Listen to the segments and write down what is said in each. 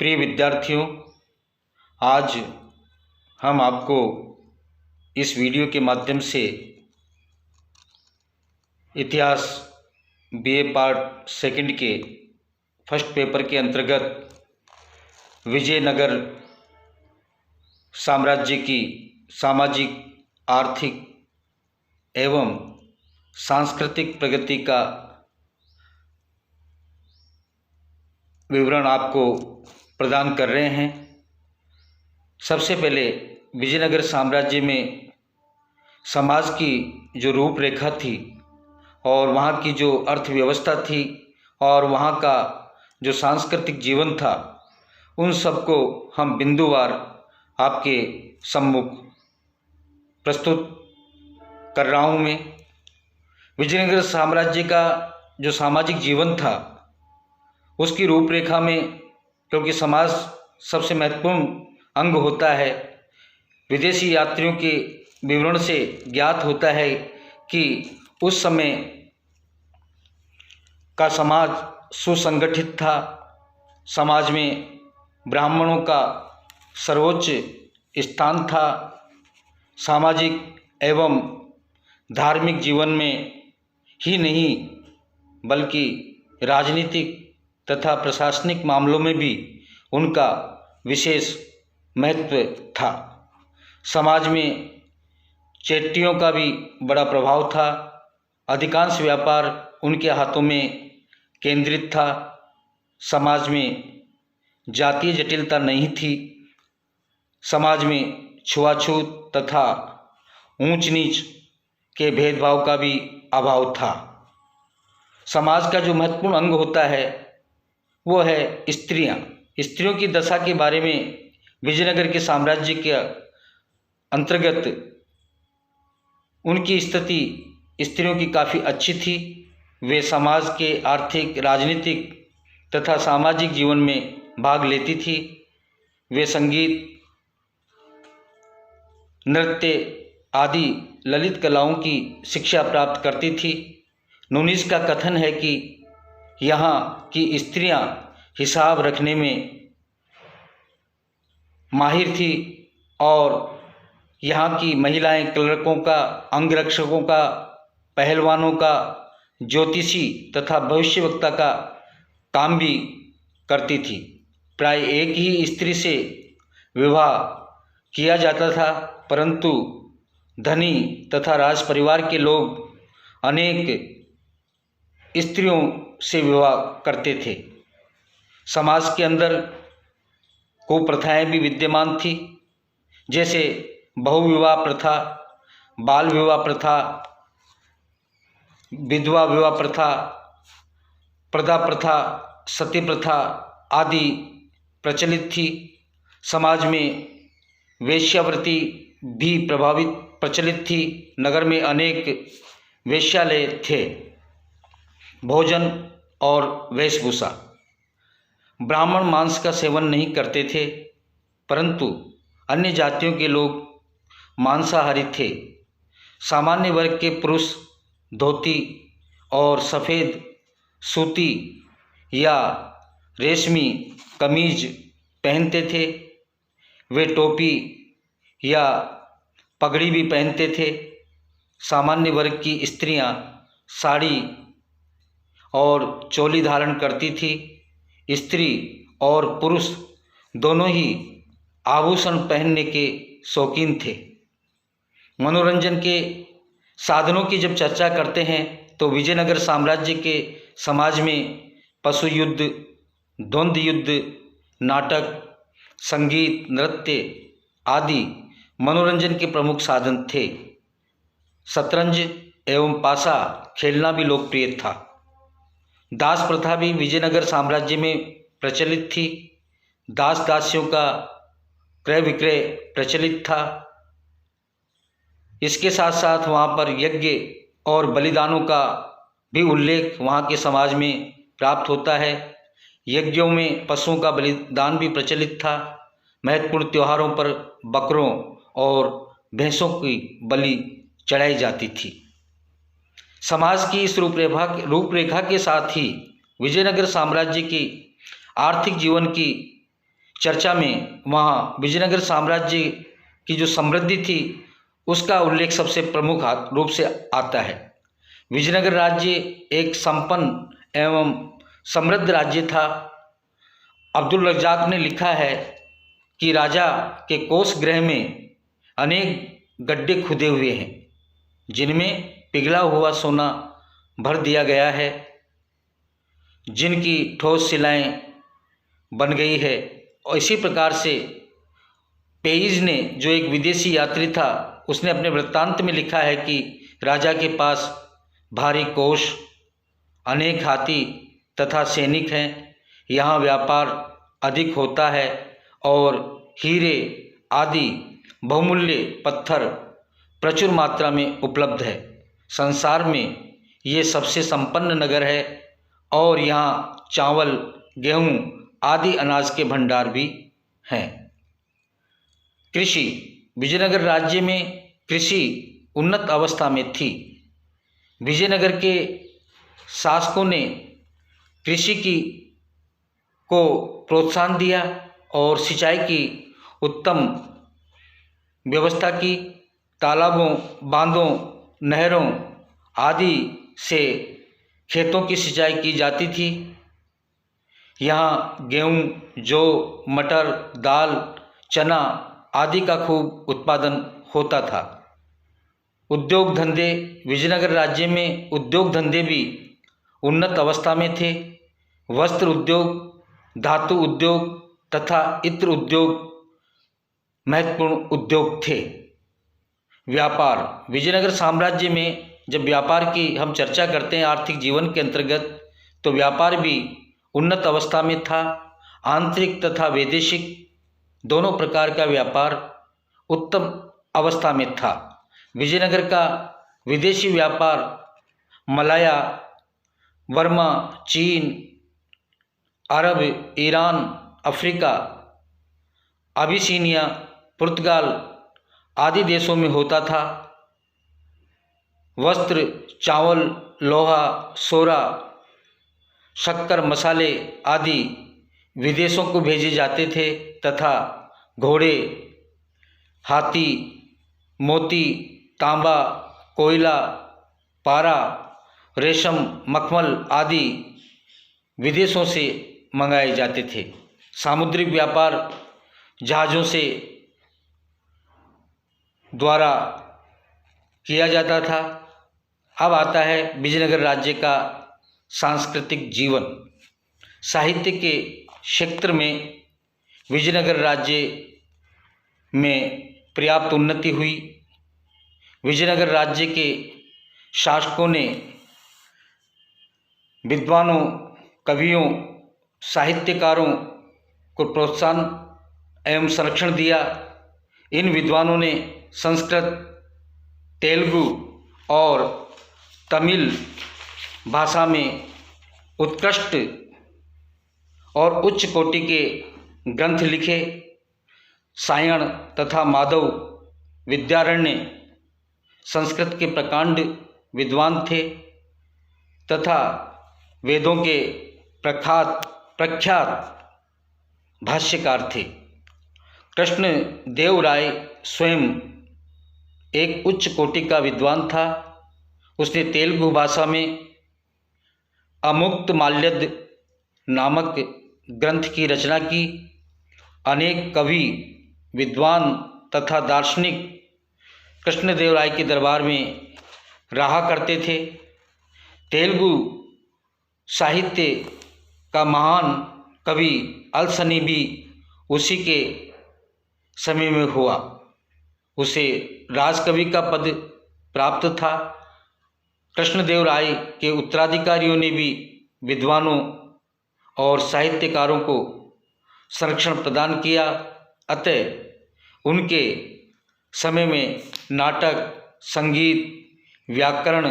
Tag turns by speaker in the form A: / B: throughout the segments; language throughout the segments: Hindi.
A: प्रिय विद्यार्थियों, आज हम आपको इस वीडियो के माध्यम से इतिहास बीए पार्ट सेकंड के फर्स्ट पेपर के अंतर्गत विजयनगर साम्राज्य की सामाजिक, आर्थिक एवं सांस्कृतिक प्रगति का विवरण आपको प्रदान कर रहे हैं। सबसे पहले विजयनगर साम्राज्य में समाज की जो रूपरेखा थी और वहाँ की जो अर्थव्यवस्था थी और वहाँ का जो सांस्कृतिक जीवन था, उन सबको हम बिंदुवार आपके सम्मुख प्रस्तुत कर रहा हूँ। मैं विजयनगर साम्राज्य का जो सामाजिक जीवन था उसकी रूपरेखा में, क्योंकि समाज सबसे महत्वपूर्ण अंग होता है, विदेशी यात्रियों के विवरण से ज्ञात होता है कि उस समय का समाज सुसंगठित था। समाज में ब्राह्मणों का सर्वोच्च स्थान था। सामाजिक एवं धार्मिक जीवन में ही नहीं बल्कि राजनीतिक तथा प्रशासनिक मामलों में भी उनका विशेष महत्व था। समाज में चेट्टियों का भी बड़ा प्रभाव था। अधिकांश व्यापार उनके हाथों में केंद्रित था। समाज में जातीय जटिलता नहीं थी। समाज में छुआछूत तथा ऊंच नीच के भेदभाव का भी अभाव था। समाज का जो महत्वपूर्ण अंग होता है वो है स्त्रियां। स्त्रियों की दशा के बारे में विजयनगर के साम्राज्य के अंतर्गत उनकी स्थिति स्त्रियों की काफ़ी अच्छी थी। वे समाज के आर्थिक, राजनीतिक तथा सामाजिक जीवन में भाग लेती थी। वे संगीत, नृत्य आदि ललित कलाओं की शिक्षा प्राप्त करती थी। नूनिस का कथन है कि यहाँ की स्त्रियां हिसाब रखने में माहिर थी और यहाँ की महिलाएं क्लर्कों का, अंगरक्षकों का, पहलवानों का, ज्योतिषी तथा भविष्यवक्ता का काम भी करती थी। प्राय एक ही स्त्री से विवाह किया जाता था, परंतु धनी तथा राज परिवार के लोग अनेक स्त्रियों से विवाह करते थे। समाज के अंदर कुप्रथाएं भी विद्यमान थी, जैसे बहुविवाह प्रथा, बाल विवाह प्रथा, विधवा विवाह प्रथा, प्रदा प्रथा, सती प्रथा आदि प्रचलित थी। समाज में वेश्यावृत्ति भी प्रचलित थी। नगर में अनेक वेश्यालय थे। भोजन और वेशभूषा, ब्राह्मण मांस का सेवन नहीं करते थे, परंतु अन्य जातियों के लोग मांसाहारी थे। सामान्य वर्ग के पुरुष धोती और सफ़ेद सूती या रेशमी कमीज पहनते थे। वे टोपी या पगड़ी भी पहनते थे। सामान्य वर्ग की स्त्रियां साड़ी और चोली धारण करती थी। स्त्री और पुरुष दोनों ही आभूषण पहनने के शौकीन थे। मनोरंजन के साधनों की जब चर्चा करते हैं तो विजयनगर साम्राज्य के समाज में पशु युद्ध, द्वंद्व युद्ध, नाटक, संगीत, नृत्य आदि मनोरंजन के प्रमुख साधन थे। शतरंज एवं पासा खेलना भी लोकप्रिय था। दास प्रथा भी विजयनगर साम्राज्य में प्रचलित थी। दास दासियों का क्रय विक्रय प्रचलित था। इसके साथ साथ वहाँ पर यज्ञ और बलिदानों का भी उल्लेख वहाँ के समाज में प्राप्त होता है। यज्ञों में पशुओं का बलिदान भी प्रचलित था। महत्वपूर्ण त्योहारों पर बकरों और भैंसों की बलि चढ़ाई जाती थी। समाज की इस रूपरेखा के साथ ही विजयनगर साम्राज्य की आर्थिक जीवन की चर्चा में वहाँ विजयनगर साम्राज्य की जो समृद्धि थी उसका उल्लेख सबसे प्रमुख रूप से आता है। विजयनगर राज्य एक संपन्न एवं समृद्ध राज्य था। अब्दुल रज्जाक ने लिखा है कि राजा के कोष गृह में अनेक गड्ढे खुदे हुए हैं जिनमें पिघला हुआ सोना भर दिया गया है, जिनकी ठोस शिलाएं बन गई है। और इसी प्रकार से पेइज ने, जो एक विदेशी यात्री था, उसने अपने वृत्तांत में लिखा है कि राजा के पास भारी कोष, अनेक हाथी तथा सैनिक हैं। यहाँ व्यापार अधिक होता है और हीरे आदि बहुमूल्य पत्थर प्रचुर मात्रा में उपलब्ध है। संसार में ये सबसे संपन्न नगर है और यहाँ चावल, गेहूँ आदि अनाज के भंडार भी हैं। कृषि, विजयनगर राज्य में कृषि उन्नत अवस्था में थी। विजयनगर के शासकों ने कृषि को प्रोत्साहन दिया और सिंचाई की उत्तम व्यवस्था की। तालाबों, बांधों, नहरों आदि से खेतों की सिंचाई की जाती थी। यहाँ गेहूँ, जौ, मटर, दाल, चना आदि का खूब उत्पादन होता था। उद्योग धंधे, विजयनगर राज्य में उद्योग धंधे भी उन्नत अवस्था में थे। वस्त्र उद्योग, धातु उद्योग तथा इत्र उद्योग महत्वपूर्ण उद्योग थे। व्यापार, विजयनगर साम्राज्य में जब व्यापार की हम चर्चा करते हैं आर्थिक जीवन के अंतर्गत, तो व्यापार भी उन्नत अवस्था में था। आंतरिक तथा वैदेशिक दोनों प्रकार का व्यापार उत्तम अवस्था में था। विजयनगर का विदेशी व्यापार मलाया, बर्मा, चीन, अरब, ईरान, अफ्रीका, अबिसीनिया, पुर्तगाल आदि देशों में होता था। वस्त्र, चावल, लोहा, सोरा, शक्कर, मसाले आदि विदेशों को भेजे जाते थे तथा घोड़े, हाथी, मोती, तांबा, कोयला, पारा, रेशम, मखमल आदि विदेशों से मंगाए जाते थे। सामुद्रिक व्यापार जहाज़ों से द्वारा किया जाता था। अब आता है विजयनगर राज्य का सांस्कृतिक जीवन। साहित्य के क्षेत्र में विजयनगर राज्य में पर्याप्त उन्नति हुई। विजयनगर राज्य के शासकों ने विद्वानों, कवियों, साहित्यकारों को प्रोत्साहन एवं संरक्षण दिया। इन विद्वानों ने संस्कृत, तेलुगु और तमिल भाषा में उत्कृष्ट और उच्च कोटि के ग्रंथ लिखे। सायण तथा माधव विद्यारण्य संस्कृत के प्रकांड विद्वान थे तथा वेदों के प्रख्यात भाष्यकार थे। कृष्ण देव राय स्वयं एक उच्च कोटि का विद्वान था। उसने तेलुगु भाषा में अमुक्त माल्यद नामक ग्रंथ की रचना की। अनेक कवि, विद्वान तथा दार्शनिक कृष्णदेव राय के दरबार में रहा करते थे। तेलुगु साहित्य का महान कवि अलसनी भी उसी के समय में हुआ। उसे राजकवि का पद प्राप्त था। कृष्णदेव राय के उत्तराधिकारियों ने भी विद्वानों और साहित्यकारों को संरक्षण प्रदान किया। अतः उनके समय में नाटक, संगीत, व्याकरण,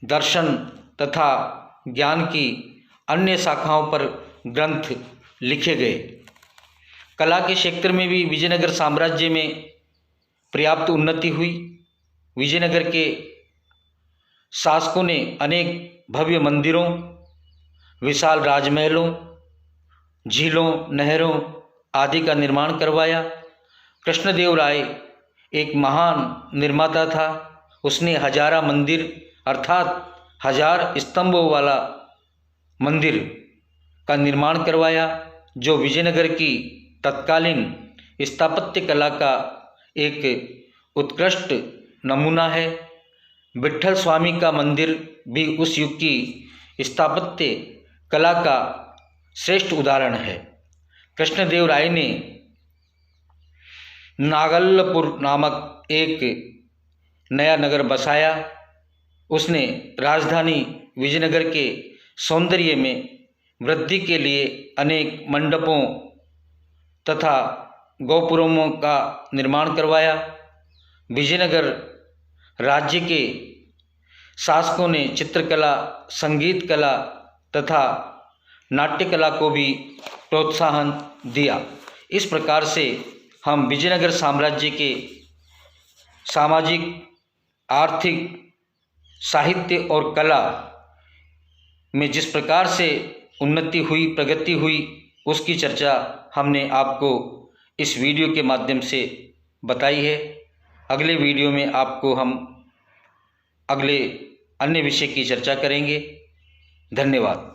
A: दर्शन तथा ज्ञान की अन्य शाखाओं पर ग्रंथ लिखे गए। कला के क्षेत्र में भी विजयनगर साम्राज्य में पर्याप्त उन्नति हुई। विजयनगर के शासकों ने अनेक भव्य मंदिरों, विशाल राजमहलों, झीलों, नहरों आदि का निर्माण करवाया। कृष्णदेव राय एक महान निर्माता था। उसने हजारा मंदिर अर्थात 1000 स्तंभों वाला मंदिर का निर्माण करवाया, जो विजयनगर की तत्कालीन स्थापत्य कला का एक उत्कृष्ट नमूना है। विट्ठल स्वामी का मंदिर भी उस युग की स्थापत्य कला का श्रेष्ठ उदाहरण है। कृष्णदेव राय ने नागल्लपुर नामक एक नया नगर बसाया। उसने राजधानी विजयनगर के सौंदर्य में वृद्धि के लिए अनेक मंडपों तथा गोपुरमों का निर्माण करवाया। विजयनगर राज्य के शासकों ने चित्रकला, संगीत कला तथा नाट्य कला को भी प्रोत्साहन दिया। इस प्रकार से हम विजयनगर साम्राज्य के सामाजिक, आर्थिक, साहित्य और कला में जिस प्रकार से उन्नति हुई, प्रगति हुई, उसकी चर्चा हमने आपको इस वीडियो के माध्यम से बताई है। अगले वीडियो में आपको हम अगले अन्य विषय की चर्चा करेंगे। धन्यवाद।